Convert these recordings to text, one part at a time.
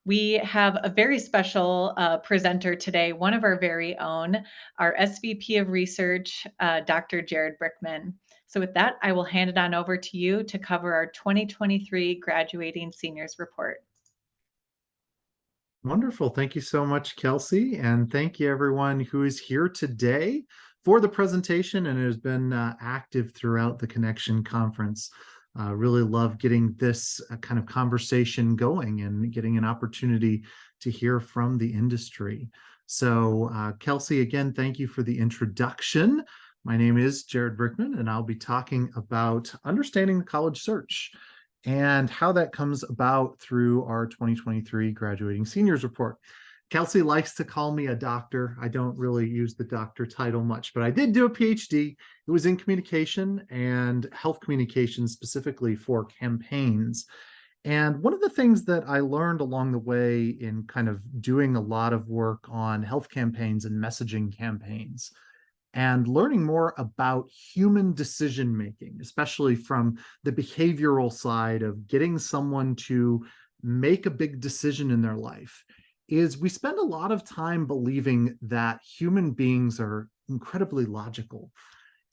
We have a very special presenter today, one of our very own, our SVP of Research, Dr. Jared Brickman. So with that, I will hand it on over to you to cover our 2023 Graduating Seniors Report. Wonderful. Thank you so much, Kelsey. And thank you everyone who is here today for the presentation and has been active throughout the Connection Conference. Really love getting this kind of conversation going and getting an opportunity to hear from the industry. So Kelsey, again, thank you for the introduction. My name is Jared Brickman, and I'll be talking about understanding the college search and how that comes about through our 2023 Graduating Seniors Report. Kelsey likes to call me a doctor. I don't really use the doctor title much, but I did do a PhD. It was in communication and health communication, specifically for campaigns. And one of the things that I learned along the way in kind of doing a lot of work on health campaigns and messaging campaigns and learning more about human decision making, especially from the behavioral side of getting someone to make a big decision in their life, is we spend a lot of time believing that human beings are incredibly logical.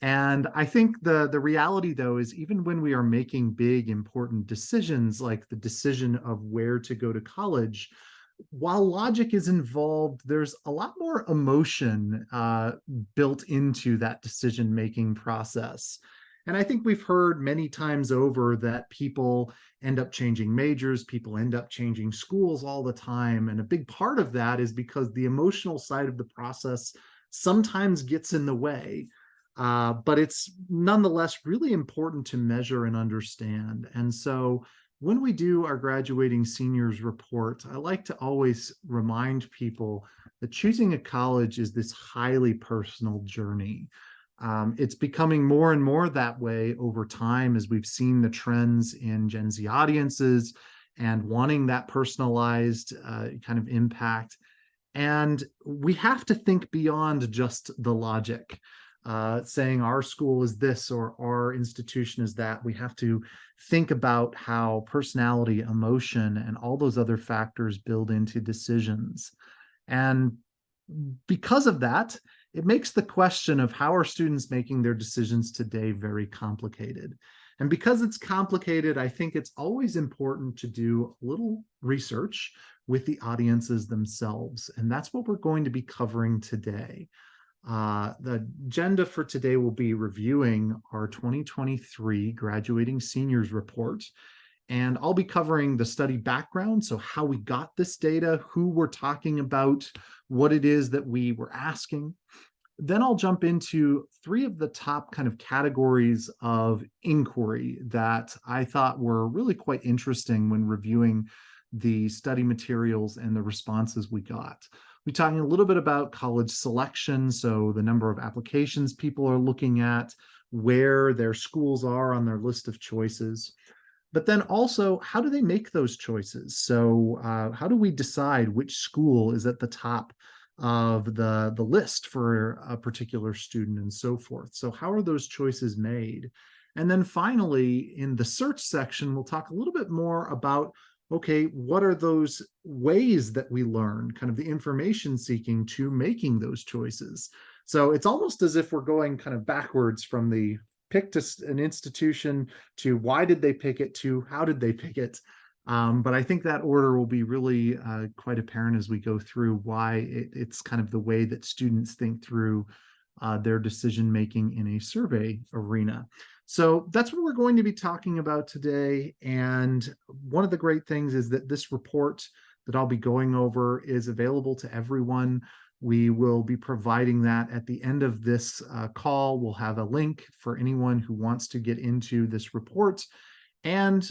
And I think the reality, though, is even when we are making big, important decisions, like the decision of where to go to college, while logic is involved, there's a lot more emotion built into that decision-making process. And I think we've heard many times over that people end up changing majors, people end up changing schools all the time. And a big part of that is because the emotional side of the process sometimes gets in the way. But it's nonetheless really important to measure and understand. And so when we do our graduating seniors report, I like to always remind people that choosing a college is this highly personal journey. It's becoming more and more that way over time as we've seen the trends in Gen Z audiences and wanting that personalized kind of impact. And we have to think beyond just the logic. Saying our school is this or our institution is that. We have to think about how personality, emotion, and all those other factors build into decisions. And because of that, it makes the question of how are students making their decisions today very complicated. And because it's complicated, I think it's always important to do a little research with the audiences themselves. And that's what we're going to be covering today. The agenda for today will be reviewing our 2023 Graduating Seniors Report. And I'll be covering the study background, so how we got this data, who we're talking about, what it is that we were asking. Then I'll jump into three of the top kind of categories of inquiry that I thought were really quite interesting when reviewing the study materials and the responses we got. We're talking a little bit about college selection, so the number of applications people are looking at, where their schools are on their list of choices. But then also, how do they make those choices? So how do we decide which school is at the top of the list for a particular student and so forth? So how are those choices made? And then finally, in the search section, we'll talk a little bit more about, okay, what are those ways that we learn, kind of the information seeking to making those choices? So it's almost as if we're going kind of backwards from the pick to an institution to why did they pick it to how did they pick it. But I think that order will be really quite apparent as we go through why it's kind of the way that students think through their decision making in a survey arena. So that's what we're going to be talking about today. And one of the great things is that this report that I'll be going over is available to everyone. We will be providing that at the end of this call. We'll have a link for anyone who wants to get into this report. And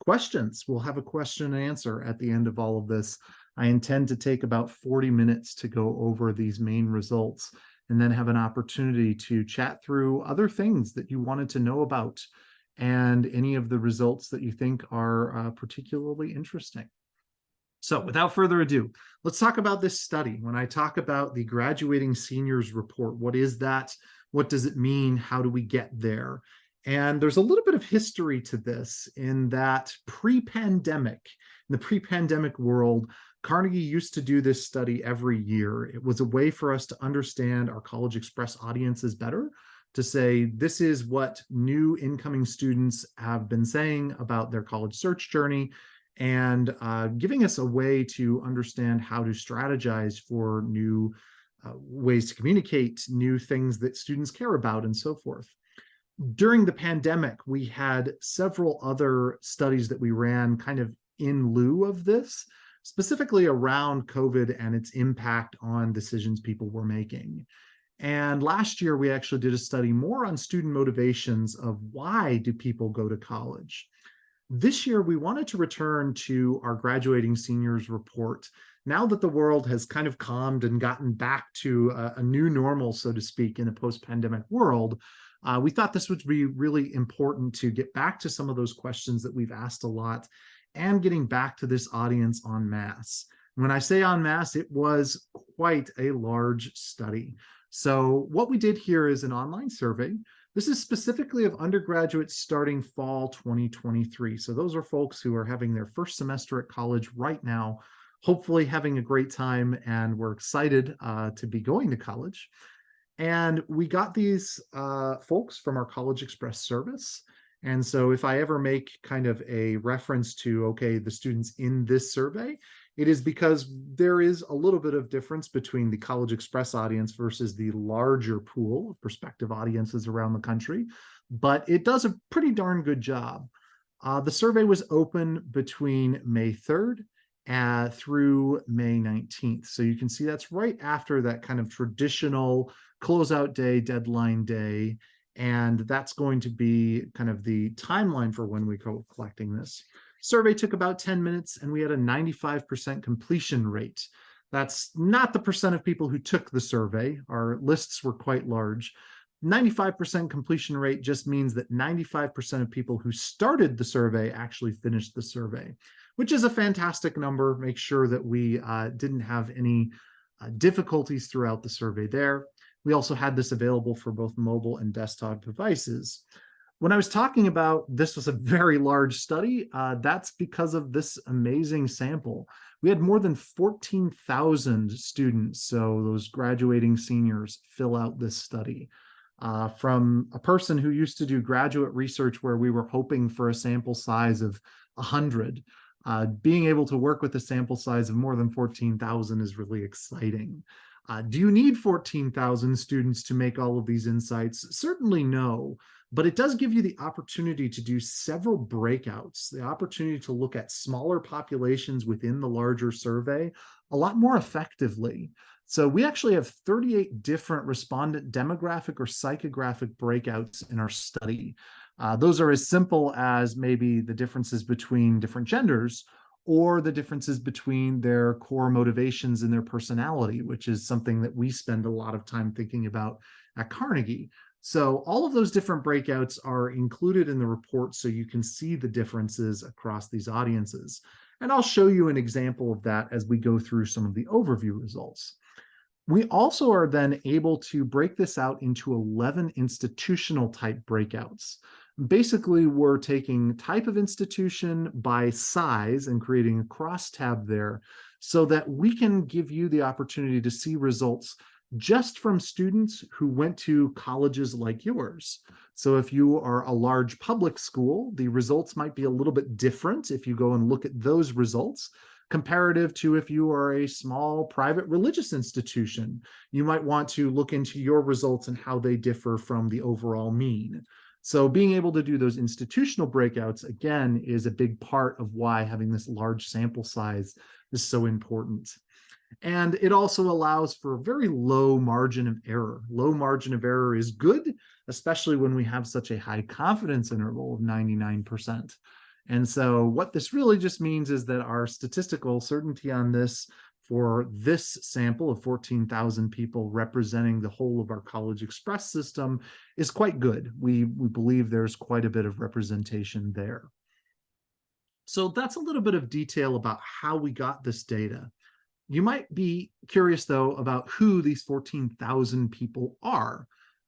questions. We'll have a question and answer at the end of all of this. I intend to take about 40 minutes to go over these main results and then have an opportunity to chat through other things that you wanted to know about and any of the results that you think are particularly interesting. So without further ado, let's talk about this study. When I talk about the Graduating Seniors Report, what is that? What does it mean? How do we get there? And there's a little bit of history to this in that pre-pandemic, in the pre-pandemic world, Carnegie used to do this study every year. It was a way for us to understand our College Express audiences better, to say, this is what new incoming students have been saying about their college search journey, and giving us a way to understand how to strategize for new ways to communicate, new things that students care about, and so forth. During the pandemic, we had several other studies that we ran kind of in lieu of this, specifically around COVID and its impact on decisions people were making. And last year, we actually did a study more on student motivations of why do people go to college. This year, we wanted to return to our graduating seniors report. Now that the world has kind of calmed and gotten back to a new normal, so to speak, in a post-pandemic world, we thought this would be really important to get back to some of those questions that we've asked a lot and getting back to this audience en masse. When I say en masse, it was quite a large study. So what we did here is an online survey. This is specifically of undergraduates starting fall 2023. So those are folks who are having their first semester at college right now, hopefully having a great time, and we're excited to be going to college. And we got these folks from our College Express service. And so if I ever make kind of a reference to, okay, the students in this survey, it is because there is a little bit of difference between the College Express audience versus the larger pool of prospective audiences around the country. But it does a pretty darn good job. The survey was open between May 3rd through May 19th. So you can see that's right after that kind of traditional closeout day, deadline day. And that's going to be kind of the timeline for when we go collecting this. Survey took about 10 minutes and we had a 95% completion rate. That's not the percent of people who took the survey. Our lists were quite large. 95% completion rate just means that 95% of people who started the survey actually finished the survey, which is a fantastic number. Make sure that we didn't have any difficulties throughout the survey there. We also had this available for both mobile and desktop devices. When I was talking about this was a very large study, that's because of this amazing sample. We had more than 14,000 students, so those graduating seniors, fill out this study. From a person who used to do graduate research where we were hoping for a sample size of 100, being able to work with a sample size of more than 14,000 is really exciting. Do you need 14,000 students to make all of these insights? Certainly no, but it does give you the opportunity to do several breakouts, the opportunity to look at smaller populations within the larger survey a lot more effectively. So we actually have 38 different respondent demographic or psychographic breakouts in our study. Those are as simple as maybe the differences between different genders, or the differences between their core motivations and their personality, which is something that we spend a lot of time thinking about at Carnegie. So all of those different breakouts are included in the report so you can see the differences across these audiences. And I'll show you an example of that as we go through some of the overview results. We also are then able to break this out into 11 institutional type breakouts. Basically, we're taking type of institution by size and creating a crosstab there so that we can give you the opportunity to see results just from students who went to colleges like yours. So if you are a large public school, the results might be a little bit different if you go and look at those results, comparative to if you are a small private religious institution. You might want to look into your results and how they differ from the overall mean. So being able to do those institutional breakouts, again, is a big part of why having this large sample size is so important. And it also allows for a very low margin of error. Low margin of error is good, especially when we have such a high confidence interval of 99%. And so what this really just means is that our statistical certainty on this for this sample of 14,000 people representing the whole of our College Express system is quite good. We believe there's quite a bit of representation there. So that's a little bit of detail about how we got this data. You might be curious, though, about who these 14,000 people are.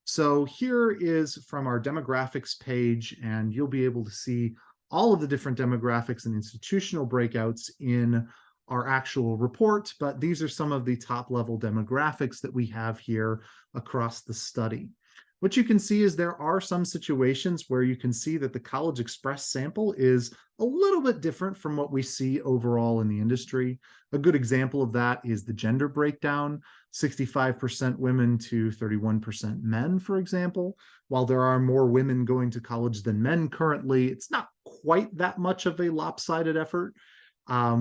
So here is from our demographics page, and you'll be able to see all of the different demographics and institutional breakouts in our actual report, but these are some of the top level demographics that we have here across the study. What you can see is there are some situations where you can see that the College Express sample is a little bit different from what we see overall in the industry. A good example of that is the gender breakdown, 65% women to 31% men, for example. While there are more women going to college than men currently, it's not quite that much of a lopsided effort.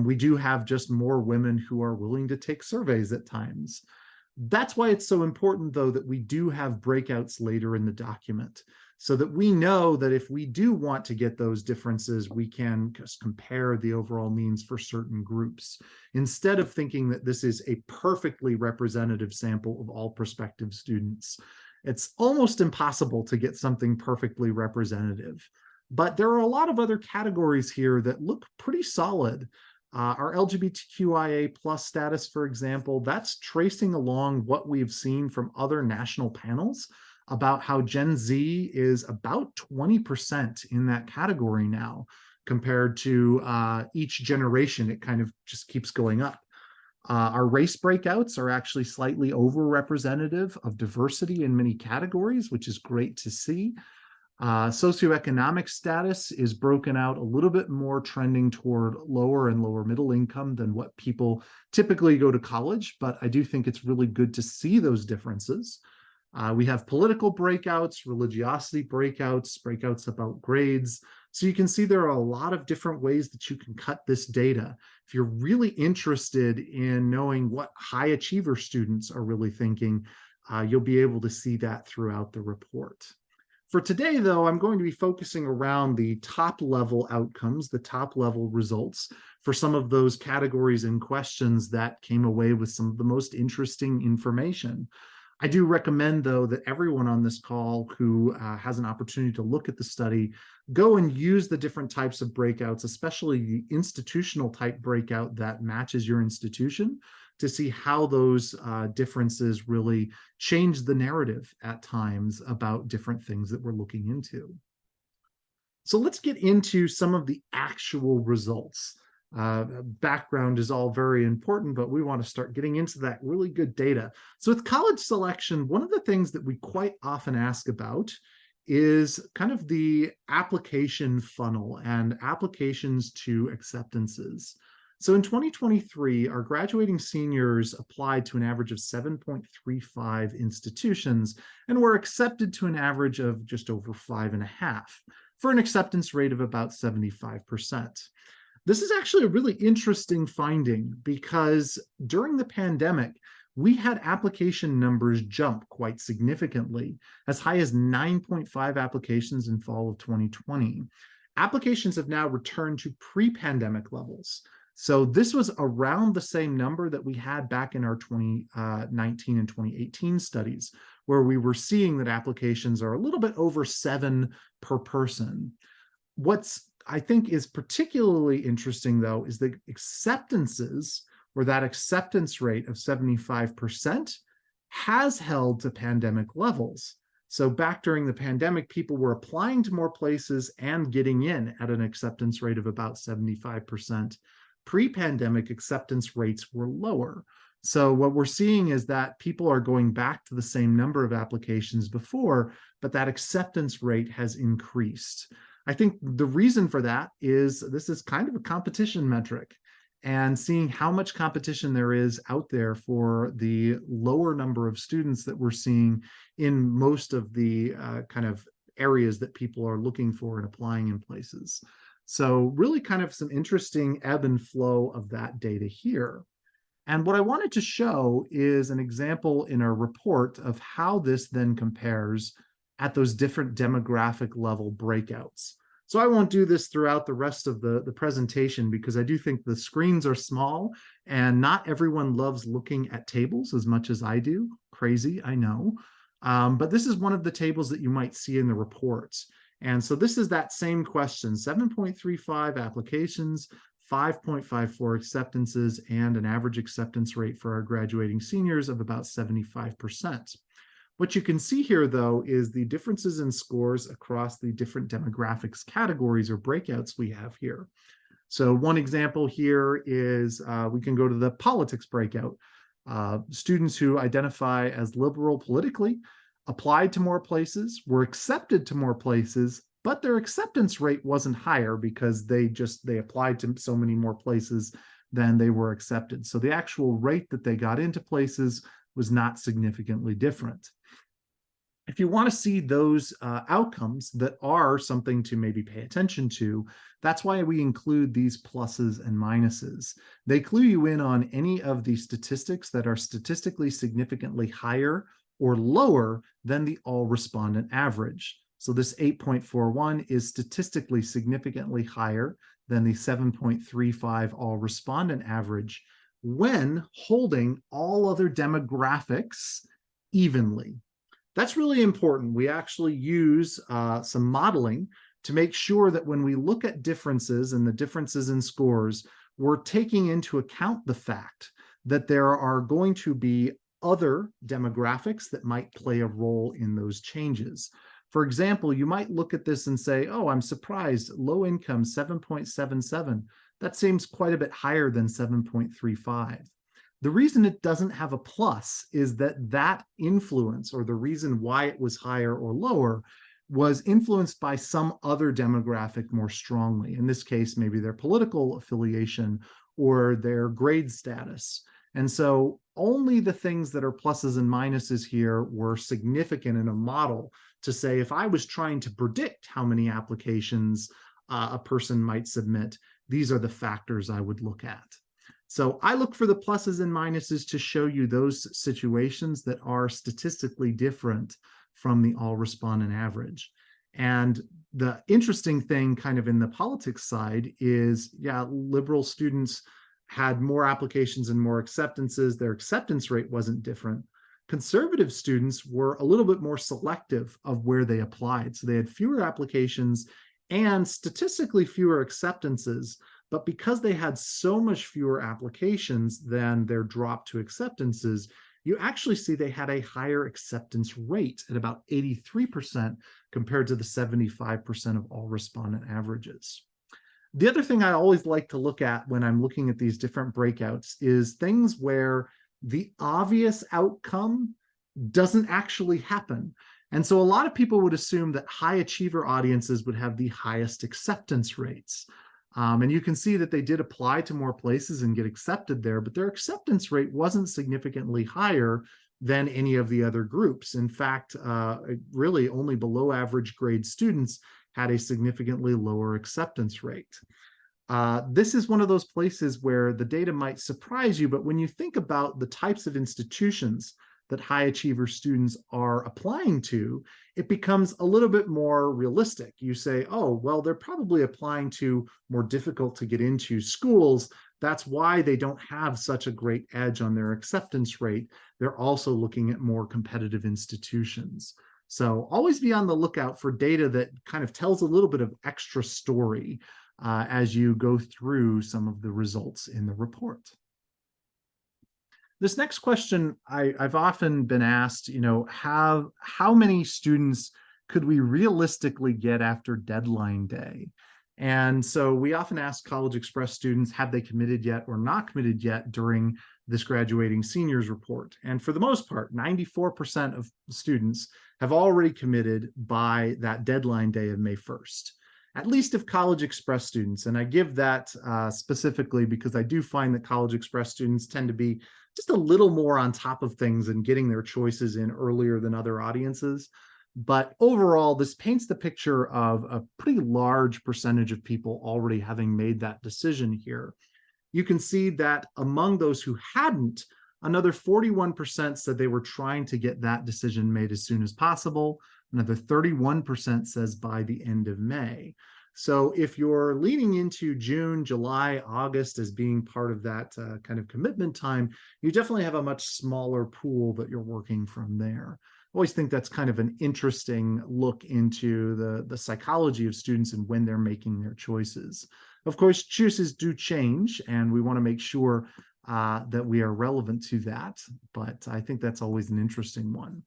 We do have just more women who are willing to take surveys at times. That's why it's so important, though, that we do have breakouts later in the document so that we know that if we do want to get those differences, we can just compare the overall means for certain groups instead of thinking that this is a perfectly representative sample of all prospective students. It's almost impossible to get something perfectly representative. But there are a lot of other categories here that look pretty solid. Our LGBTQIA plus status, for example, that's tracing along what we've seen from other national panels about how Gen Z is about 20% in that category now, compared to each generation. It kind of just keeps going up. Our race breakouts are actually slightly overrepresentative of diversity in many categories, which is great to see. Socioeconomic status is broken out a little bit more, trending toward lower and lower middle income than what people typically go to college, but I do think it's really good to see those differences. We have political breakouts, religiosity breakouts, breakouts about grades. So you can see there are a lot of different ways that you can cut this data. If you're really interested in knowing what high achiever students are really thinking, you'll be able to see that throughout the report. For today, though, I'm going to be focusing around the top level outcomes, the top level results for some of those categories and questions that came away with some of the most interesting information. I do recommend, though, that everyone on this call who has an opportunity to look at the study, go and use the different types of breakouts, especially the institutional type breakout that matches your institution, to see how those differences really change the narrative at times about different things that we're looking into. So let's get into some of the actual results. Background is all very important, but we want to start getting into that really good data. So with college selection, one of the things that we quite often ask about is kind of the application funnel and applications to acceptances. So in 2023, our graduating seniors applied to an average of 7.35 institutions and were accepted to an average of just over 5.5 for an acceptance rate of about 75%. This is actually a really interesting finding because during the pandemic, we had application numbers jump quite significantly, as high as 9.5 applications in fall of 2020. Applications have now returned to pre-pandemic levels. So this was around the same number that we had back in our 2019 and 2018 studies, where we were seeing that applications are a little bit over 7 per person. What's I think is particularly interesting, though, is the acceptances, or that acceptance rate of 75%, has held to pandemic levels. So back during the pandemic, people were applying to more places and getting in at an acceptance rate of about 75%. Pre-pandemic acceptance rates were lower. So what we're seeing is that people are going back to the same number of applications before, but that acceptance rate has increased. I think the reason for that is this is kind of a competition metric, and seeing how much competition there is out there for the lower number of students that we're seeing in most of the kind of areas that people are looking for and applying in places. So really kind of some interesting ebb and flow of that data here. And what I wanted to show is an example in our report of how this then compares at those different demographic level breakouts. So I won't do this throughout the rest of the presentation because I do think the screens are small and not everyone loves looking at tables as much as I do. Crazy, I know. But this is one of the tables that you might see in the reports. And so this is that same question, 7.35 applications, 5.54 acceptances, and an average acceptance rate for our graduating seniors of about 75%. What you can see here, though, is the differences in scores across the different demographics categories or breakouts we have here. So one example here is we can go to the politics breakout. Students who identify as liberal politically applied to more places, were accepted to more places, but their acceptance rate wasn't higher because they applied to so many more places than they were accepted. So the actual rate that they got into places was not significantly different. If you want to see those outcomes that are something to maybe pay attention to, that's why we include these pluses and minuses. They clue you in on any of the statistics that are statistically significantly higher or lower than the all respondent average. So this 8.41 is statistically significantly higher than the 7.35 all respondent average when holding all other demographics evenly. That's really important. We actually use some modeling to make sure that when we look at differences and the differences in scores, we're taking into account the fact that there are going to be other demographics that might play a role in those changes. For example, you might look at this and say, oh, I'm surprised, low income 7.77. That seems quite a bit higher than 7.35. The reason it doesn't have a plus is that influence, or the reason why it was higher or lower, was influenced by some other demographic more strongly. In this case, maybe their political affiliation or their grade status. And so only the things that are pluses and minuses here were significant in a model to say, if I was trying to predict how many applications a person might submit, these are the factors I would look at. So I look for the pluses and minuses to show you those situations that are statistically different from the all respondent average. And the interesting thing kind of in the politics side is, yeah, liberal students had more applications and more acceptances. Their acceptance rate wasn't different. Conservative students were a little bit more selective of where they applied. So they had fewer applications and statistically fewer acceptances. But because they had so much fewer applications than their drop to acceptances, you actually see they had a higher acceptance rate at about 83% compared to the 75% of all respondent averages. The other thing I always like to look at when I'm looking at these different breakouts is things where the obvious outcome doesn't actually happen. And so a lot of people would assume that high achiever audiences would have the highest acceptance rates. And you can see that they did apply to more places and get accepted there, but their acceptance rate wasn't significantly higher than any of the other groups. In fact, really only below average grade students had a significantly lower acceptance rate. This is one of those places where the data might surprise you, but when you think about the types of institutions that high achiever students are applying to, it becomes a little bit more realistic. You say, oh, well, they're probably applying to more difficult to get into schools. That's why they don't have such a great edge on their acceptance rate. They're also looking at more competitive institutions. So always be on the lookout for data that kind of tells a little bit of extra story as you go through some of the results in the report. This next question, I've often been asked, how many students could we realistically get after deadline day? And so we often ask College Express students, have they committed yet or not committed yet during this graduating seniors report? And for the most part, 94% of students have already committed by that deadline day of May 1st. At least if College Express students, and I give that specifically because I do find that College Express students tend to be just a little more on top of things and getting their choices in earlier than other audiences. But overall, this paints the picture of a pretty large percentage of people already having made that decision here. You can see that among those who hadn't, another 41% said they were trying to get that decision made as soon as possible. Another 31% says by the end of May. So if you're leaning into June, July, August as being part of that kind of commitment time, you definitely have a much smaller pool that you're working from there. I always think that's kind of an interesting look into the psychology of students and when they're making their choices. Of course, choices do change, and we want to make sure that we are relevant to that, but I think that's always an interesting one.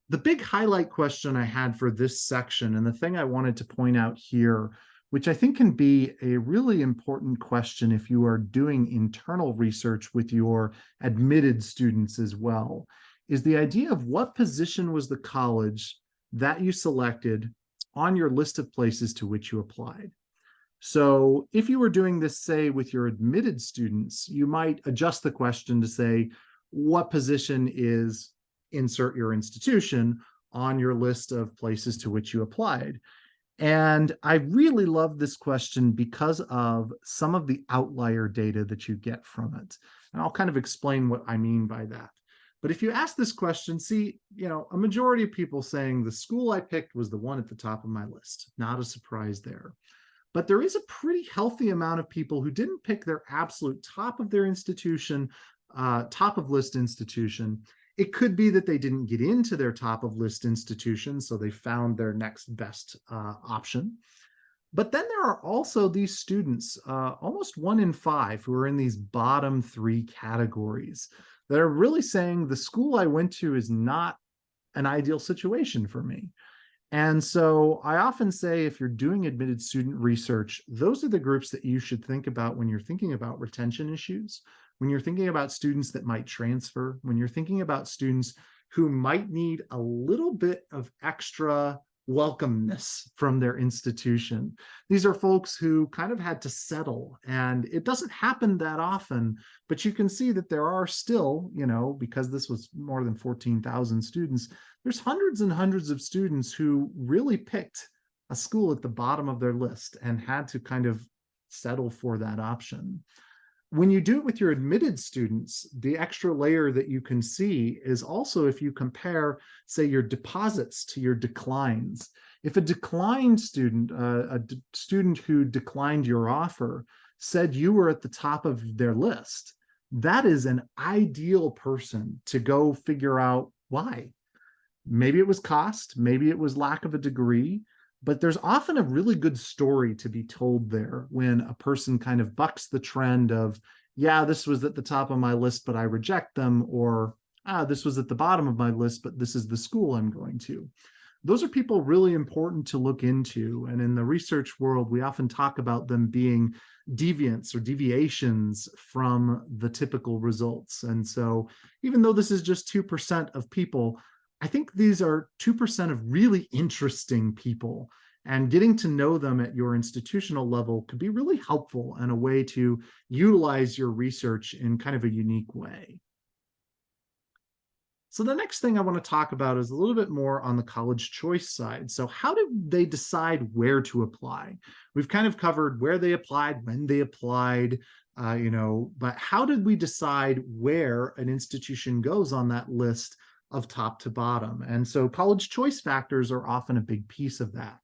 The big highlight question I had for this section, and the thing I wanted to point out here, which I think can be a really important question if you are doing internal research with your admitted students as well, is the idea of what position was the college that you selected on your list of places to which you applied. So if you were doing this, say, with your admitted students, you might adjust the question to say, what position is insert your institution on your list of places to which you applied? And I really love this question because of some of the outlier data that you get from it. And I'll kind of explain what I mean by that. But if you ask this question, see, a majority of people saying the school I picked was the one at the top of my list. Not a surprise there. But there is a pretty healthy amount of people who didn't pick their absolute top of their institution, top of list institution. It could be that they didn't get into their top of list institution, so they found their next best option. But then there are also these students, almost 1 in 5, who are in these bottom 3 categories that are really saying the school I went to is not an ideal situation for me. And so I often say, if you're doing admitted student research, those are the groups that you should think about when you're thinking about retention issues, when you're thinking about students that might transfer, when you're thinking about students who might need a little bit of extra welcomeness from their institution. These are folks who kind of had to settle, and it doesn't happen that often, but you can see that there are still, because this was more than 14,000 students, there's hundreds and hundreds of students who really picked a school at the bottom of their list and had to kind of settle for that option. When you do it with your admitted students, the extra layer that you can see is also if you compare, say, your deposits to your declines. If a declined student, student who declined your offer, said you were at the top of their list, that is an ideal person to go figure out why. Maybe it was cost, maybe it was lack of a degree, but there's often a really good story to be told there when a person kind of bucks the trend of, yeah, this was at the top of my list, but I reject them, or this was at the bottom of my list, but this is the school I'm going to. Those are people really important to look into. And in the research world, we often talk about them being deviants or deviations from the typical results. And so even though this is just 2% of people, I think these are 2% of really interesting people, and getting to know them at your institutional level could be really helpful and a way to utilize your research in kind of a unique way. So the next thing I want to talk about is a little bit more on the college choice side. So how did they decide where to apply? We've kind of covered where they applied, when they applied, but how did we decide where an institution goes on that list of top to bottom? And so college choice factors are often a big piece of that.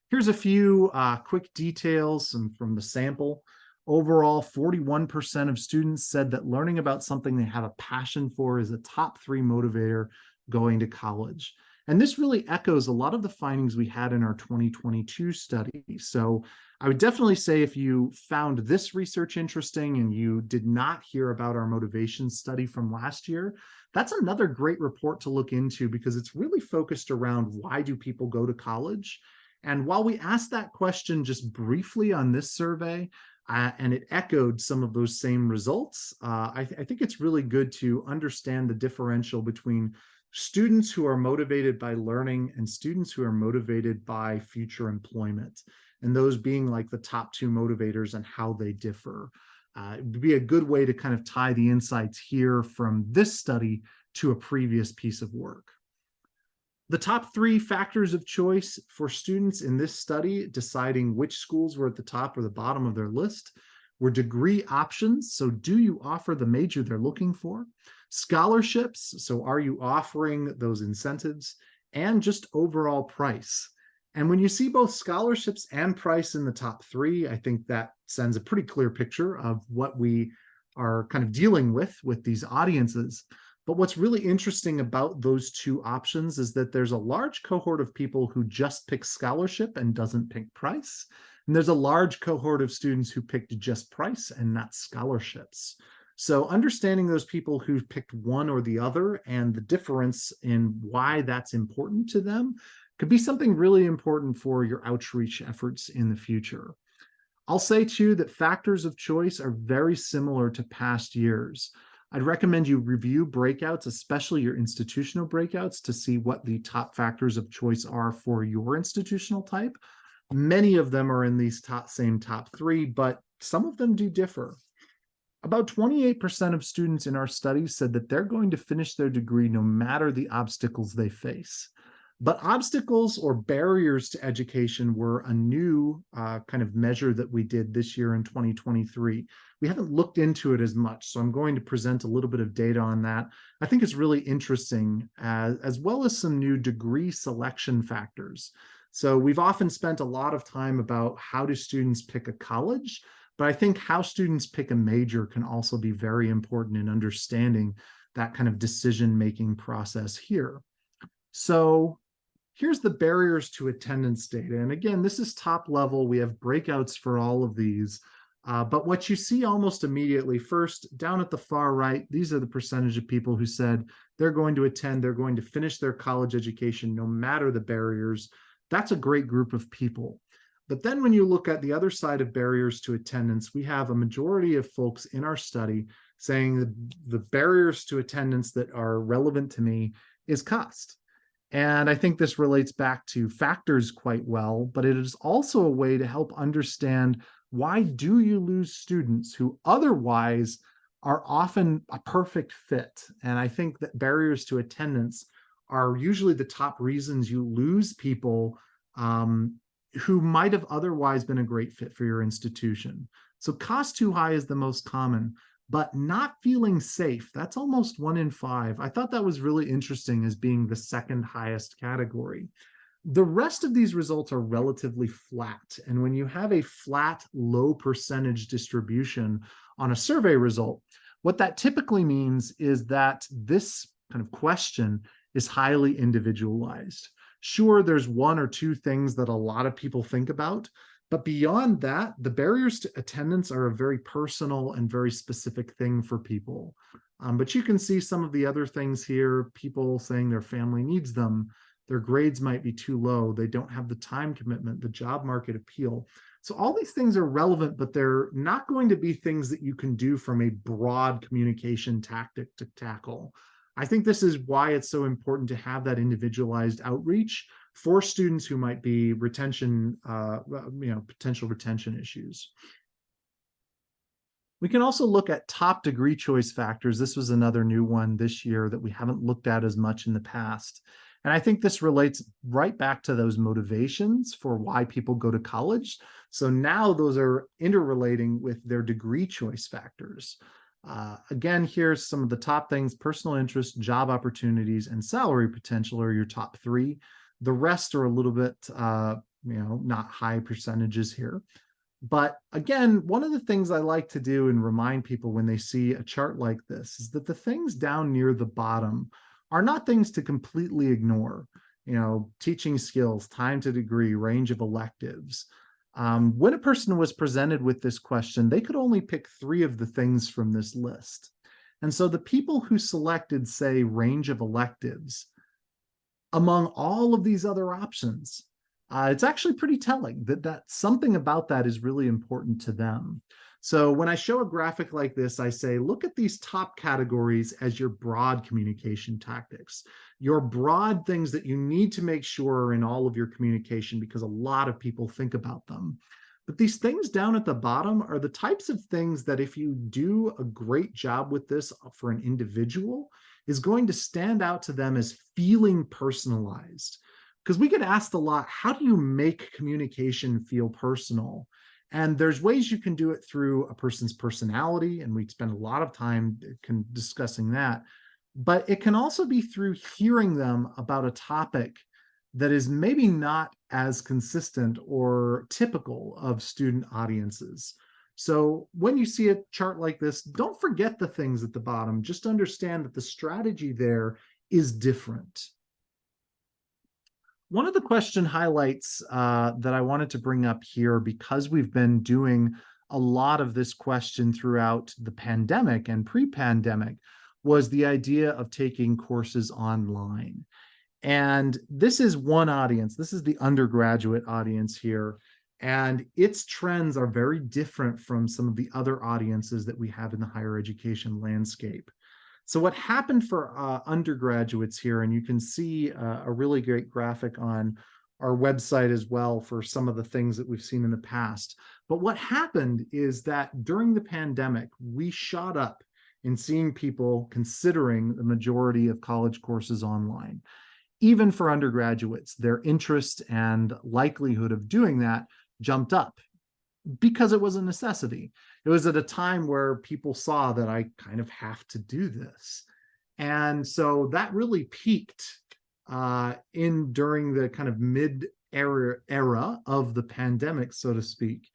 Here's a few quick details from the sample. Overall, 41% of students said that learning about something they have a passion for is a top 3 motivator going to college. And this really echoes a lot of the findings we had in our 2022 study. So I would definitely say if you found this research interesting and you did not hear about our motivation study from last year, that's another great report to look into, because it's really focused around why do people go to college? And while we asked that question just briefly on this survey, and it echoed some of those same results, I think it's really good to understand the differential between students who are motivated by learning and students who are motivated by future employment, and those being like the top 2 motivators and how they differ. It would be a good way to kind of tie the insights here from this study to a previous piece of work. The top 3 factors of choice for students in this study deciding which schools were at the top or the bottom of their list were degree options. So do you offer the major they're looking for? Scholarships. So are you offering those incentives? And just overall price. And when you see both scholarships and price in the top 3, I think that sends a pretty clear picture of what we are kind of dealing with these audiences. But what's really interesting about those 2 options is that there's a large cohort of people who just pick scholarship and doesn't pick price. And there's a large cohort of students who picked just price and not scholarships. So understanding those people who've picked one or the other and the difference in why that's important to them could be something really important for your outreach efforts in the future. I'll say too that factors of choice are very similar to past years. I'd recommend you review breakouts, especially your institutional breakouts, to see what the top factors of choice are for your institutional type. Many of them are in these same top three, but some of them do differ. About 28% of students in our study said that they're going to finish their degree no matter the obstacles they face. But obstacles or barriers to education were a new kind of measure that we did this year in 2023. We haven't looked into it as much, so I'm going to present a little bit of data on that. I think it's really interesting, as well as some new degree selection factors. So we've often spent a lot of time about how do students pick a college, but I think how students pick a major can also be very important in understanding that kind of decision-making process here. So here's the barriers to attendance data. And again, this is top level. We have breakouts for all of these. But what you see almost immediately, first, down at the far right, these are the percentage of people who said they're going to attend, they're going to finish their college education no matter the barriers. That's a great group of people. But then when you look at the other side of barriers to attendance, we have a majority of folks in our study saying the barriers to attendance that are relevant to me is cost. And I think this relates back to factors quite well, but it is also a way to help understand why do you lose students who otherwise are often a perfect fit. And I think that barriers to attendance are usually the top reasons you lose people who might have otherwise been a great fit for your institution. So cost too high is the most common, but not feeling safe, that's almost 1 in 5. I thought that was really interesting as being the second highest category. The rest of these results are relatively flat. And when you have a flat, low percentage distribution on a survey result, what that typically means is that this kind of question is highly individualized. Sure, there's one or two things that a lot of people think about, but beyond that, the barriers to attendance are a very personal and very specific thing for people. But you can see some of the other things here, people saying their family needs them, their grades might be too low, they don't have the time commitment, the job market appeal. So all these things are relevant, but they're not going to be things that you can do from a broad communication tactic to tackle. I think this is why it's so important to have that individualized outreach for students who might be retention, potential retention issues. We can also look at top degree choice factors. This was another new one this year that we haven't looked at as much in the past. And I think this relates right back to those motivations for why people go to college. So now those are interrelating with their degree choice factors. Again, here's some of the top things: personal interest, job opportunities, and salary potential are your top three. The rest are a little bit, not high percentages here. But again, one of the things I like to do and remind people when they see a chart like this is that the things down near the bottom are not things to completely ignore. Teaching skills, time to degree, range of electives. When a person was presented with this question, they could only pick 3 of the things from this list. And so the people who selected, say, range of electives, among all of these other options, it's actually pretty telling that something about that is really important to them. So when I show a graphic like this, I say, look at these top categories as your broad communication tactics, your broad things that you need to make sure are in all of your communication, because a lot of people think about them. But these things down at the bottom are the types of things that if you do a great job with this for an individual, is going to stand out to them as feeling personalized. Because we get asked a lot, how do you make communication feel personal? And there's ways you can do it through a person's personality, and we spend a lot of time discussing that. But it can also be through hearing them about a topic that is maybe not as consistent or typical of student audiences. So when you see a chart like this, don't forget the things at the bottom. Just understand that the strategy there is different. One of the question highlights that I wanted to bring up here, because we've been doing a lot of this question throughout the pandemic and pre-pandemic was the idea of taking courses online. And this is one audience. This is the undergraduate audience here. And its trends are very different from some of the other audiences that we have in the higher education landscape. So what happened for undergraduates here, and you can see a really great graphic on our website as well for some of the things that we've seen in the past. But what happened is that during the pandemic, we shot up in seeing people considering the majority of college courses online. Even for undergraduates, their interest and likelihood of doing that jumped up because it was a necessity. It was at a time where people saw that I kind of have to do this. And so that really peaked in during the kind of era of the pandemic, so to speak.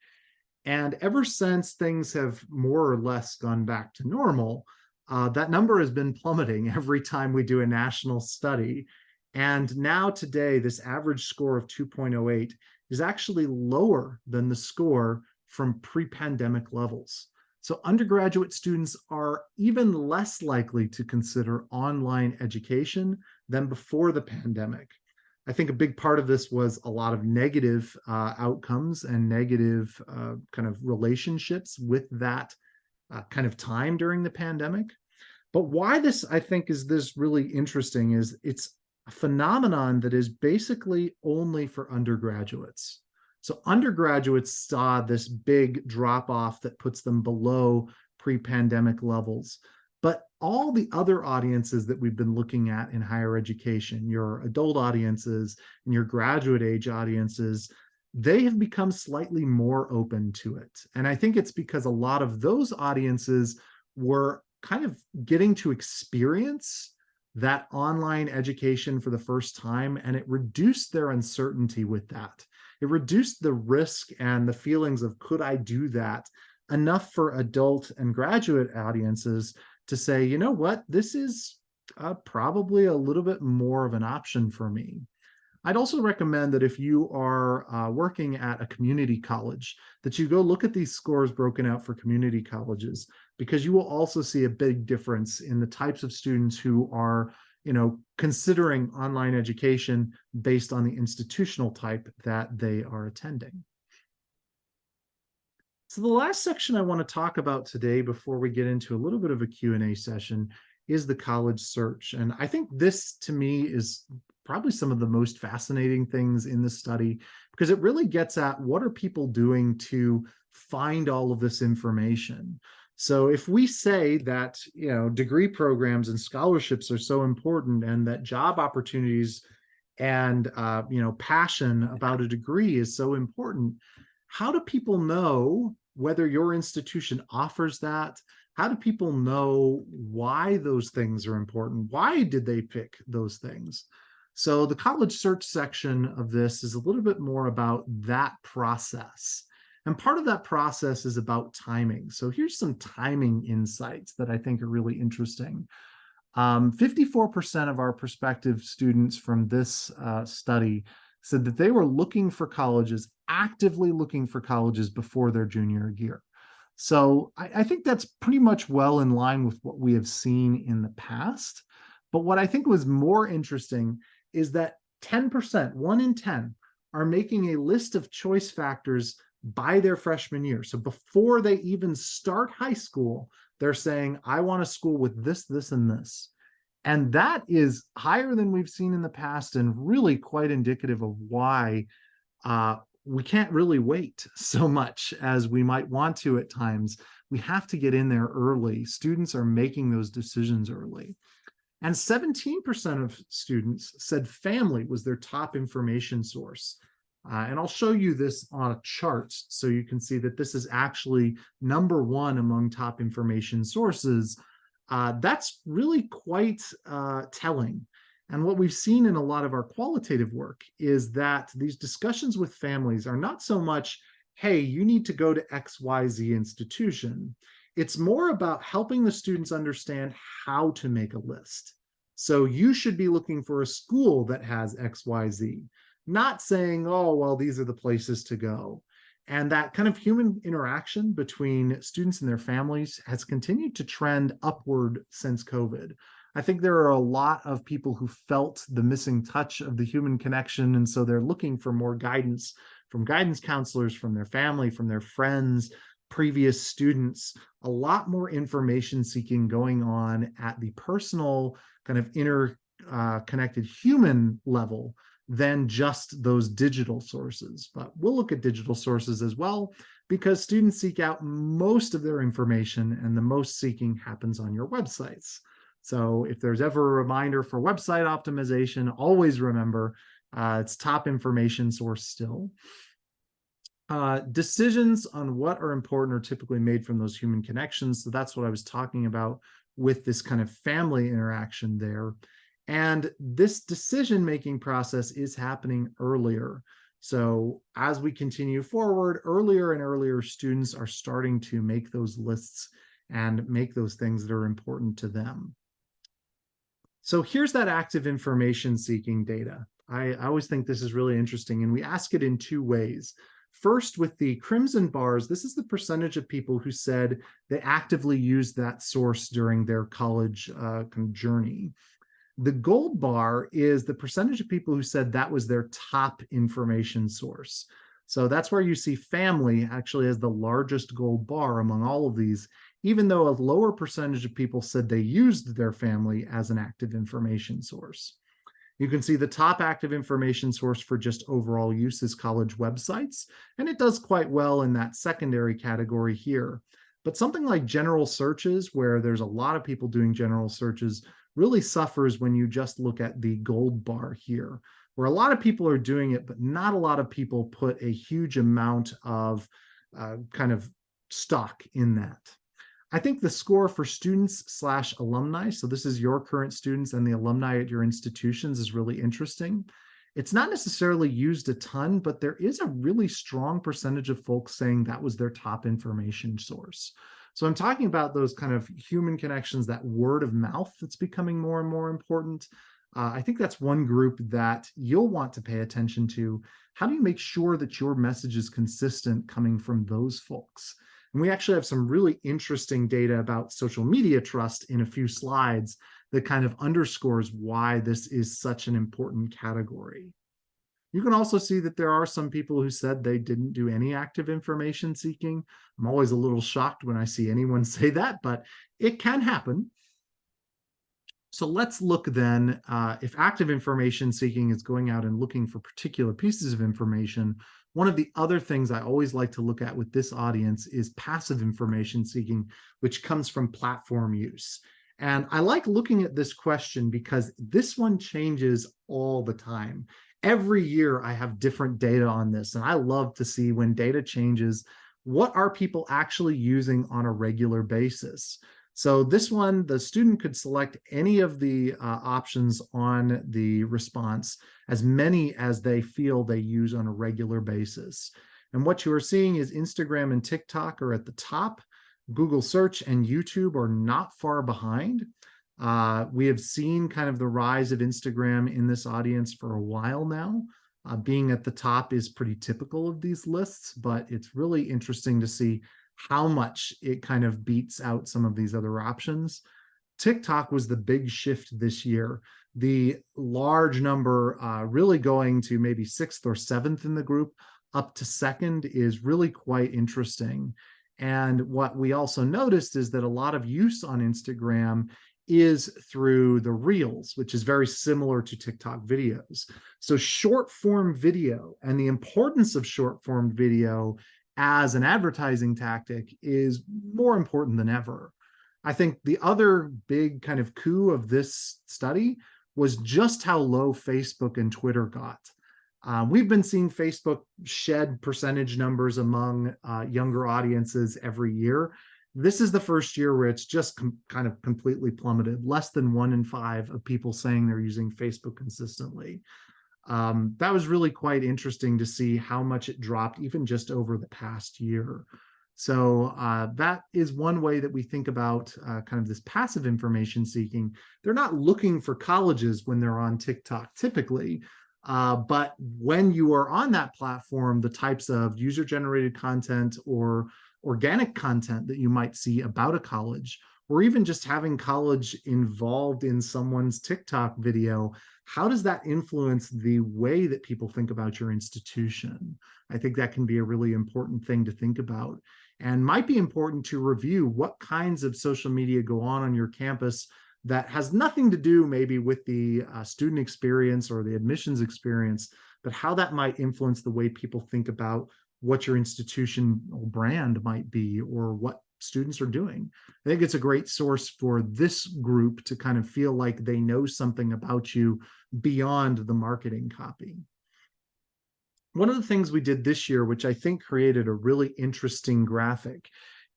And ever since things have more or less gone back to normal, that number has been plummeting every time we do a national study. And now today, this average score of 2.08 is actually lower than the score from pre-pandemic levels. So undergraduate students are even less likely to consider online education than before the pandemic. I think a big part of this was a lot of negative outcomes and negative kind of relationships with that kind of time during the pandemic. But why this, I think, is this really interesting is it's a phenomenon that is basically only for undergraduates. So undergraduates saw this big drop off that puts them below pre-pandemic levels. But all the other audiences that we've been looking at in higher education, your adult audiences and your graduate age audiences, they have become slightly more open to it. And I think it's because a lot of those audiences were kind of getting to experience that online education for the first time, and it reduced their uncertainty with that. It reduced the risk and the feelings of, could I do that, enough for adult and graduate audiences to say, you know what, this is probably a little bit more of an option for me. I'd also recommend that if you are working at a community college, that you go look at these scores broken out for community colleges, because you will also see a big difference in the types of students who are, considering online education based on the institutional type that they are attending. So the last section I want to talk about today before we get into a little bit of a Q&A session is the college search. And I think this, to me, is probably some of the most fascinating things in the study, because it really gets at what are people doing to find all of this information. So if we say that, degree programs and scholarships are so important, and that job opportunities and, passion about a degree is so important, how do people know whether your institution offers that? How do people know why those things are important? Why did they pick those things? So the college search section of this is a little bit more about that process. And part of that process is about timing. So here's some timing insights that I think are really interesting. 54% of our prospective students from this study said that they were looking for colleges, actively looking for colleges before their junior year. So I think that's pretty much well in line with what we have seen in the past. But what I think was more interesting is that 10%, 1 in 10, are making a list of choice factors by their freshman year. So before they even start high school, they're saying, I want a school with this, this, and this. And that is higher than we've seen in the past, and really quite indicative of why we can't really wait so much as we might want to at times. We have to get in there early. Students are making those decisions early. And 17% of students said family was their top information source. And I'll show you this on a chart so you can see that this is actually number one among top information sources. That's really quite telling. And what we've seen in a lot of our qualitative work is that these discussions with families are not so much, hey, you need to go to XYZ institution. It's more about helping the students understand how to make a list. So you should be looking for a school that has XYZ, not saying, oh, well, these are the places to go. And that kind of human interaction between students and their families has continued to trend upward since COVID. I think there are a lot of people who felt the missing touch of the human connection. And so they're looking for more guidance from guidance counselors, from their family, from their friends, previous students, a lot more information seeking going on at the personal kind of interconnected human level than just those digital sources. But we'll look at digital sources as well, because students seek out most of their information and the most seeking happens on your websites. So if there's ever a reminder for website optimization, always remember it's top information source still. Decisions on what are important are typically made from those human connections. So that's what I was talking about with this kind of family interaction there. And this decision-making process is happening earlier. So as we continue forward, earlier and earlier students are starting to make those lists and make those things that are important to them. So here's that active information seeking data. I always think this is really interesting, and we ask it in two ways. First, with the crimson bars, this is the percentage of people who said they actively used that source during their college journey. The gold bar is the percentage of people who said that was their top information source. So that's where you see family actually as the largest gold bar among all of these, even though a lower percentage of people said they used their family as an active information source. You can see the top active information source for just overall use is college websites, and it does quite well in that secondary category here. But something like general searches, where there's a lot of people doing general searches, really suffers when you just look at the gold bar here, where a lot of people are doing it, but not a lot of people put a huge amount of kind of stock in that. I think the score for students/alumni, so this is your current students and the alumni at your institutions, is really interesting. It's not necessarily used a ton, but there is a really strong percentage of folks saying that was their top information source. So I'm talking about those kind of human connections, that word of mouth that's becoming more and more important. I think that's one group that you'll want to pay attention to. How do you make sure that your message is consistent coming from those folks? And we actually have some really interesting data about social media trust in a few slides that kind of underscores why this is such an important category. You can also see that there are some people who said they didn't do any active information seeking. I'm always a little shocked when I see anyone say that, but it can happen. So let's look then, if active information seeking is going out and looking for particular pieces of information, one of the other things I always like to look at with this audience is passive information seeking, which comes from platform use. And I like looking at this question because this one changes all the time. Every year I have different data on this, and I love to see when data changes, what are people actually using on a regular basis? So this one, the student could select any of the options on the response, as many as they feel they use on a regular basis. And what you are seeing is Instagram and TikTok are at the top. Google search and YouTube are not far behind. We have seen kind of the rise of Instagram in this audience for a while now. Being at the top is pretty typical of these lists, but it's really interesting to see how much it kind of beats out some of these other options. TikTok was the big shift this year. The large number really going to maybe 6th or 7th in the group up to 2nd is really quite interesting. And what we also noticed is that a lot of use on Instagram is through the Reels, which is very similar to TikTok videos. So short form video and the importance of short form video as an advertising tactic is more important than ever. I think the other big kind of coup of this study was just how low Facebook and Twitter got. We've been seeing Facebook shed percentage numbers among younger audiences every year. This is the first year where it's just kind of completely plummeted. Less than 1 in 5 of people saying they're using Facebook consistently. That was really quite interesting to see how much it dropped even just over the past year. So that is one way that we think about kind of this passive information seeking. They're not looking for colleges when they're on TikTok typically. But when you are on that platform, the types of user-generated content or organic content that you might see about a college, or even just having college involved in someone's TikTok video, how does that influence the way that people think about your institution? I think that can be a really important thing to think about, and might be important to review what kinds of social media go on your campus that has nothing to do maybe with the student experience or the admissions experience, but how that might influence the way people think about what your institution brand might be or what students are doing. I think it's a great source for this group to kind of feel like they know something about you beyond the marketing copy. One of the things we did this year, which I think created a really interesting graphic,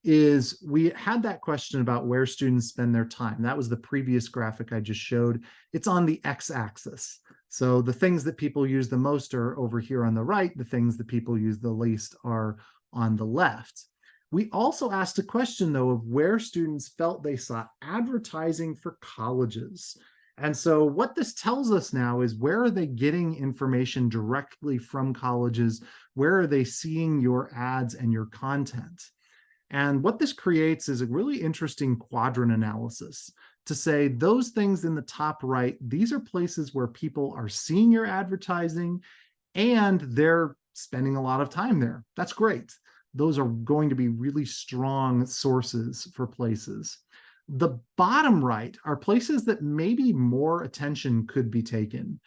is we had that question about where students spend their time. That was the previous graphic I just showed. It's on the x-axis. So the things that people use the most are over here on the right. The things that people use the least are on the left. We also asked a question, though, of where students felt they saw advertising for colleges. And so what this tells us now is, where are they getting information directly from colleges? Where are they seeing your ads and your content? And what this creates is a really interesting quadrant analysis to say those things in the top right, these are places where people are seeing your advertising and they're spending a lot of time there. That's great. Those are going to be really strong sources for places. The bottom right are places that maybe more attention could be taken.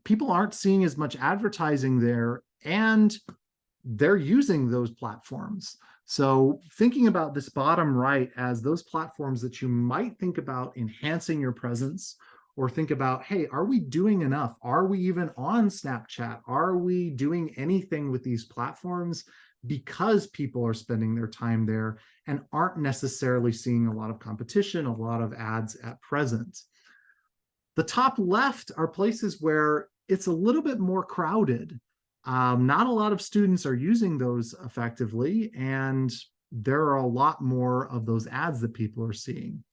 People aren't seeing as much advertising there, and they're using those platforms. So thinking about this bottom right as those platforms that you might think about enhancing your presence, or think about, hey, are we doing enough? Are we even on Snapchat? Are we doing anything with these platforms? Because people are spending their time there and aren't necessarily seeing a lot of competition, a lot of ads at present. The top left are places where it's a little bit more crowded. Not a lot of students are using those effectively, and there are a lot more of those ads that people are seeing.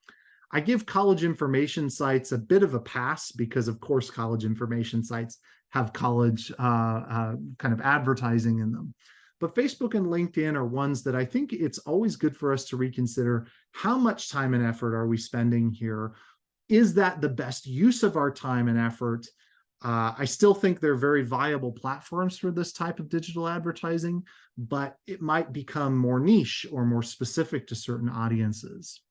I give college information sites a bit of a pass because, of course, college information sites have college kind of advertising in them. But Facebook and LinkedIn are ones that I think it's always good for us to reconsider. How much time and effort are we spending here? Is that the best use of our time and effort? I still think they're very viable platforms for this type of digital advertising, but it might become more niche or more specific to certain audiences.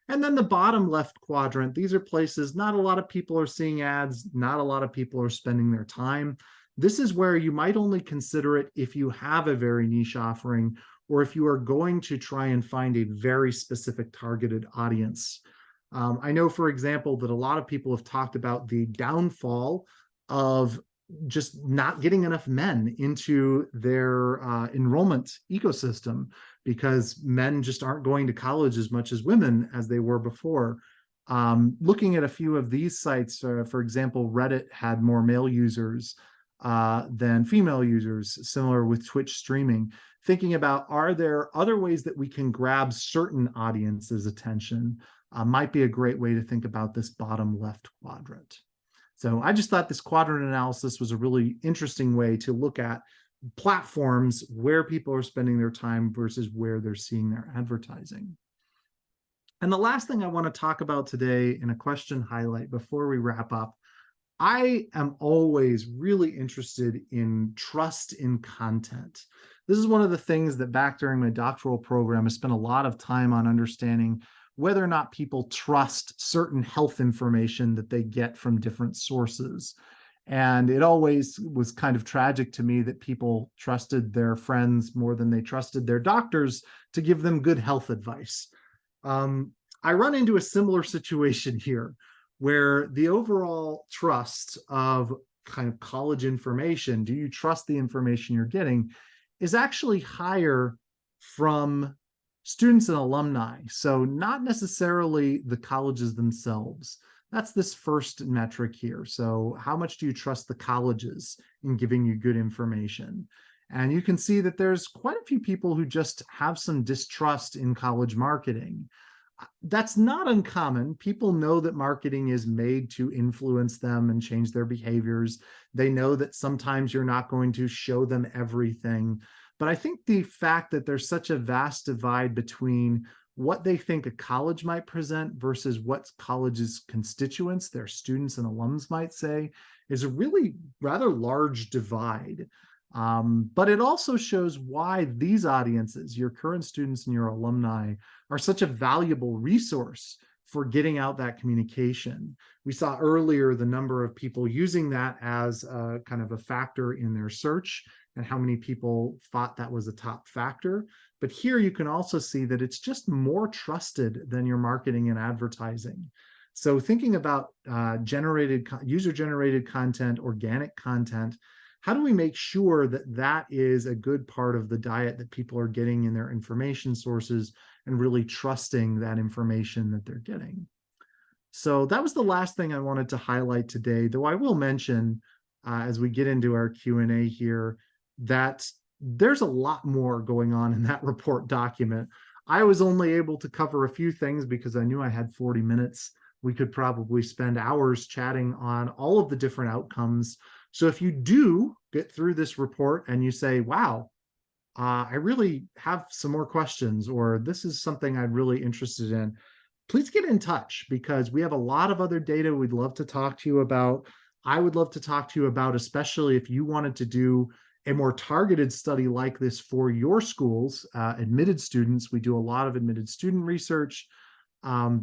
And then the bottom left quadrant, these are places not a lot of people are seeing ads, not a lot of people are spending their time. This is where you might only consider it if you have a very niche offering, or if you are going to try and find a very specific targeted audience. I know, for example, that a lot of people have talked about the downfall of just not getting enough men into their enrollment ecosystem, because men just aren't going to college as much as women as they were before. Looking at a few of these sites, for example, Reddit had more male users than female users, similar with Twitch streaming. Thinking about, are there other ways that we can grab certain audiences' attention, might be a great way to think about this bottom left quadrant. So I just thought this quadrant analysis was a really interesting way to look at platforms where people are spending their time versus where they're seeing their advertising. And the last thing I want to talk about today in a question highlight before we wrap up, I am always really interested in trust in content. This is one of the things that back during my doctoral program, I spent a lot of time on understanding whether or not people trust certain health information that they get from different sources. And it always was kind of tragic to me that people trusted their friends more than they trusted their doctors to give them good health advice. I run into a similar situation here, where the overall trust of kind of college information, do you trust the information you're getting, is actually higher from students and alumni. So not necessarily the colleges themselves. That's this first metric here. So how much do you trust the colleges in giving you good information? And you can see that there's quite a few people who just have some distrust in college marketing. That's not uncommon. People know that marketing is made to influence them and change their behaviors. They know that sometimes you're not going to show them everything. But I think the fact that there's such a vast divide between what they think a college might present versus what college's constituents, their students and alums might say, is a really rather large divide. But it also shows why these audiences, your current students and your alumni, are such a valuable resource for getting out that communication. We saw earlier the number of people using that as a kind of a factor in their search and how many people thought that was a top factor. But here you can also see that it's just more trusted than your marketing and advertising. So thinking about user-generated content, organic content, how do we make sure that that is a good part of the diet that people are getting in their information sources and really trusting that information that they're getting? So that was the last thing I wanted to highlight today, though I will mention as we get into our Q&A here that there's a lot more going on in that report document. I was only able to cover a few things because I knew I had 40 minutes. We could probably spend hours chatting on all of the different outcomes. So if you do get through this report and you say, wow, I really have some more questions, or this is something I'm really interested in, please get in touch because we have a lot of other data we'd love to talk to you about. I would love to talk to you about, especially if you wanted to do a more targeted study like this for your schools, admitted students. We do a lot of admitted student research.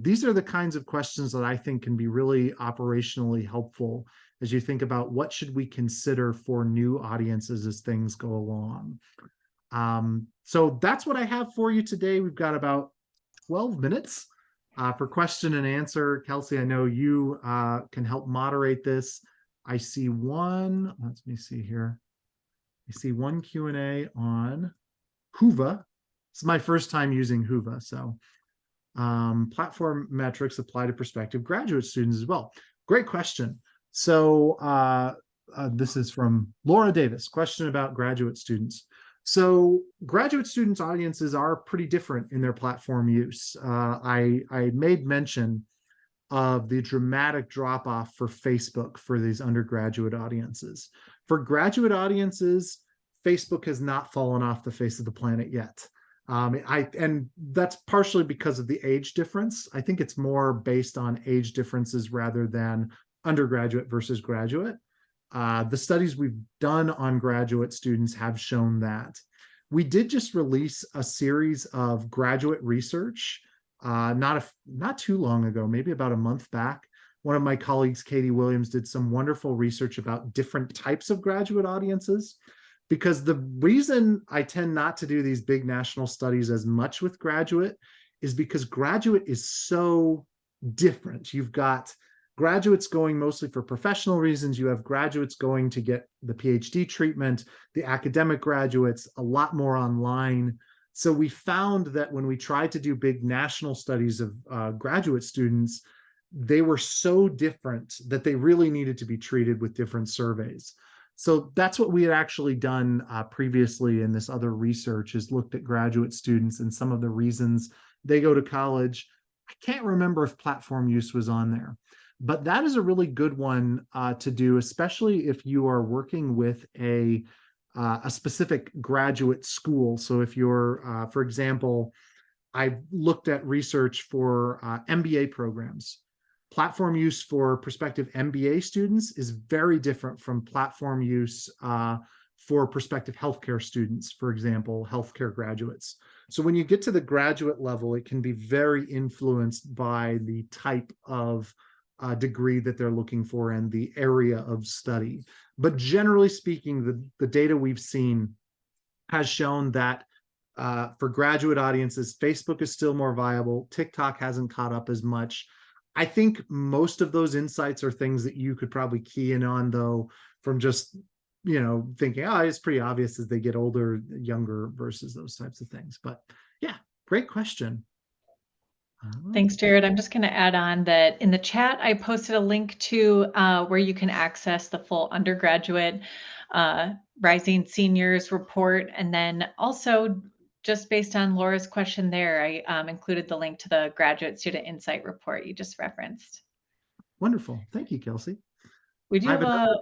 These are the kinds of questions that I think can be really operationally helpful as you think about what should we consider for new audiences as things go along. So that's what I have for you today. We've got about 12 minutes for question and answer. Kelsey, I know you can help moderate this. I see one, let me see here. I see one Q&A on Whova. It's my first time using Whova, so platform metrics apply to prospective graduate students as well. Great question. So this is from Laura Davis, question about graduate students. So graduate students' audiences are pretty different in their platform use. I made mention of the dramatic drop off for Facebook for these undergraduate audiences. For graduate audiences, Facebook has not fallen off the face of the planet yet. And that's partially because of the age difference. I think it's more based on age differences rather than undergraduate versus graduate. The studies we've done on graduate students have shown that. We did just release a series of graduate research not too long ago, maybe about a month back. One of my colleagues, Katie Williams, did some wonderful research about different types of graduate audiences. Because the reason I tend not to do these big national studies as much with graduate is because graduate is so different. You've got graduates going mostly for professional reasons. You have graduates going to get the PhD treatment, the academic graduates, a lot more online. So we found that when we tried to do big national studies of graduate students, they were so different that they really needed to be treated with different surveys. So that's what we had actually done previously in this other research, is looked at graduate students and some of the reasons they go to college. I can't remember if platform use was on there, but that is a really good one to do, especially if you are working with a specific graduate school. So if you're, for example, I looked at research for MBA programs. Platform use for prospective MBA students is very different from platform use for prospective healthcare students, for example, healthcare graduates. So when you get to the graduate level, it can be very influenced by the type of degree that they're looking for and the area of study. But generally speaking, the data we've seen has shown that for graduate audiences, Facebook is still more viable. TikTok hasn't caught up as much. I think most of those insights are things that you could probably key in on, though, from just, thinking, oh, it's pretty obvious as they get older, younger versus those types of things. But yeah, great question. Thanks, Jared. I'm just going to add on that in the chat, I posted a link to where you can access the full undergraduate Rising Seniors report. And then also just based on Laura's question there, I included the link to the Graduate Student Insight Report you just referenced. Wonderful. Thank you, Kelsey. We do I have have another.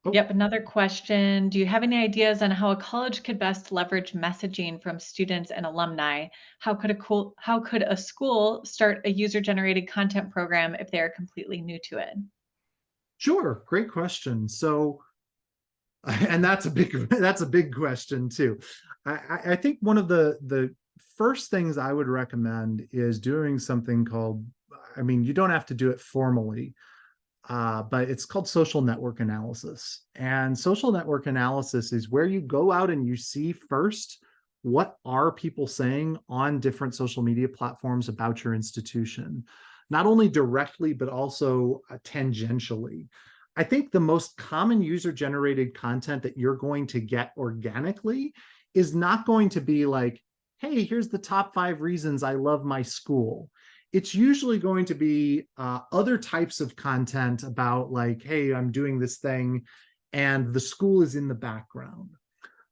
Oh, another question. Do you have any ideas on how a college could best leverage messaging from students and alumni? How could a school start a user-generated content program if they are completely new to it? sure. Great question. So, and that's a big question too. I think one of the first things I would recommend is doing something called, I mean, you don't have to do it formally, but it's called social network analysis. And social network analysis is where you go out and you see first what are people saying on different social media platforms about your institution, not only directly, but also tangentially. I think the most common user generated content that you're going to get organically is not going to be like, hey, here's the top 5 reasons I love my school. It's usually going to be other types of content about like, hey, I'm doing this thing and the school is in the background.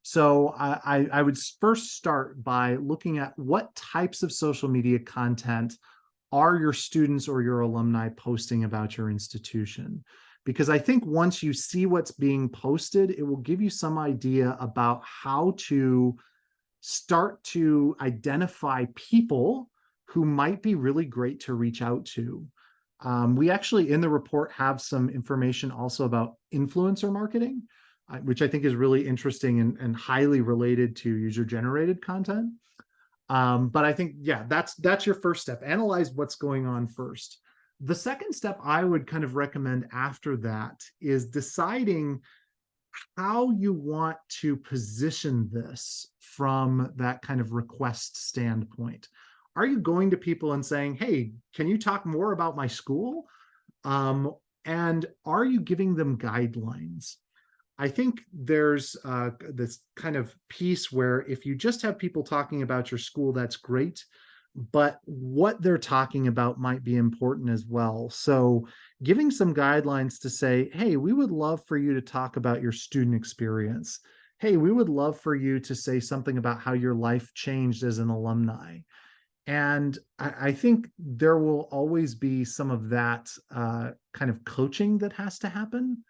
So I would first start by looking at what types of social media content are your students or your alumni posting about your institution? Because I think once you see what's being posted, it will give you some idea about how to start to identify people who might be really great to reach out to. We actually, in the report, have some information also about influencer marketing, which I think is really interesting and highly related to user-generated content. But I think, yeah, that's your first step. Analyze what's going on first. The second step I would kind of recommend after that is deciding how you want to position this from that kind of request standpoint. Are you going to people and saying, hey, can you talk more about my school? And are you giving them guidelines? I think there's this kind of piece where if you just have people talking about your school, that's great. But what they're talking about might be important as well. So giving some guidelines to say, hey, we would love for you to talk about your student experience. Hey, we would love for you to say something about how your life changed as an alumni. And I think there will always be some of that kind of coaching that has to happen.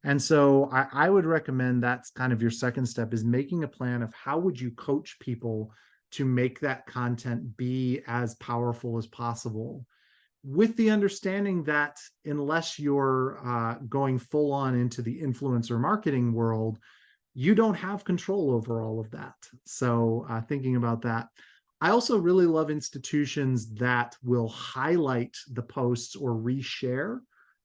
And so I would recommend that's kind of your second step is making a plan of how would you coach people to make that content be as powerful as possible, with the understanding that unless you're going full on into the influencer marketing world, you don't have control over all of that. So thinking about that. I also really love institutions that will highlight the posts or reshare.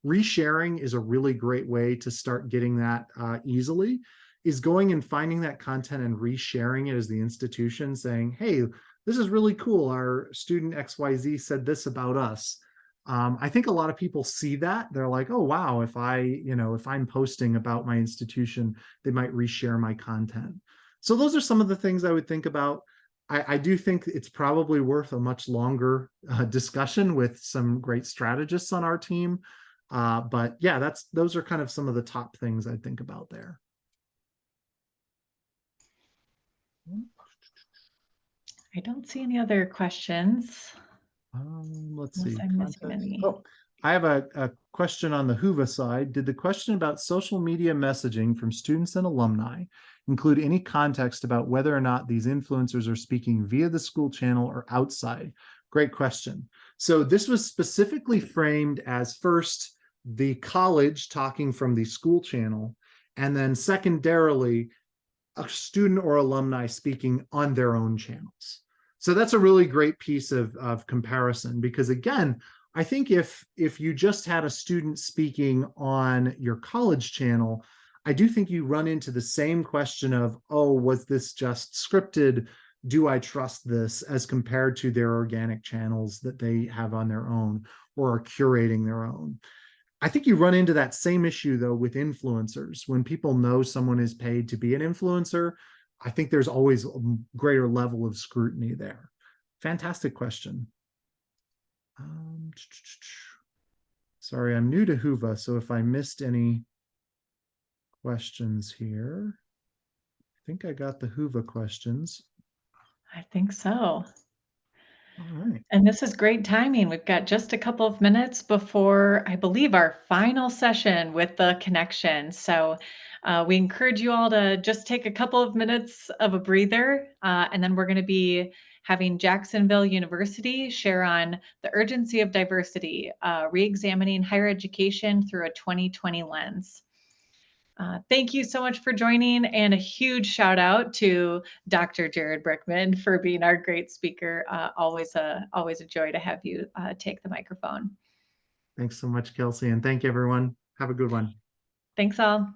Resharing is a really great way to start getting that easily, is going and finding that content and resharing it as the institution saying, hey, this is really cool. Our student XYZ said this about us. I think a lot of people see that. They're like, oh, wow, if I'm posting about my institution, they might reshare my content. So those are some of the things I would think about. I do think it's probably worth a much longer discussion with some great strategists on our team. But yeah, those are kind of some of the top things I think about there. I don't see any other questions, Let's unless see, I'm missing context. any. Oh, I have a question on the Hoover side. Did the question about social media messaging from students and alumni include any context about whether or not these influencers are speaking via the school channel or outside? Great question. So this was specifically framed as first the college talking from the school channel, and then secondarily a student or alumni speaking on their own channels. So that's a really great piece of comparison, because again, I think if you just had a student speaking on your college channel, I do think you run into the same question of, oh, was this just scripted? Do I trust this, as compared to their organic channels that they have on their own or are curating their own. I think you run into that same issue though with influencers. When people know someone is paid to be an influencer, I think there's always a greater level of scrutiny there. Fantastic question. Sorry, I'm new to Hoover, so if I missed any questions here, I think I got the Hoover questions. I think so. All right. And this is great timing. We've got just a couple of minutes before, I believe, our final session with the connection. So we encourage you all to just take a couple of minutes of a breather, and then we're going to be having Jacksonville University share on the urgency of diversity, re-examining higher education through a 2020 lens. Thank you so much for joining, and a huge shout out to Dr. Jared Brickman for being our great speaker. Always a joy to have you take the microphone. Thanks so much, Kelsey, and thank you, everyone. Have a good one. Thanks all.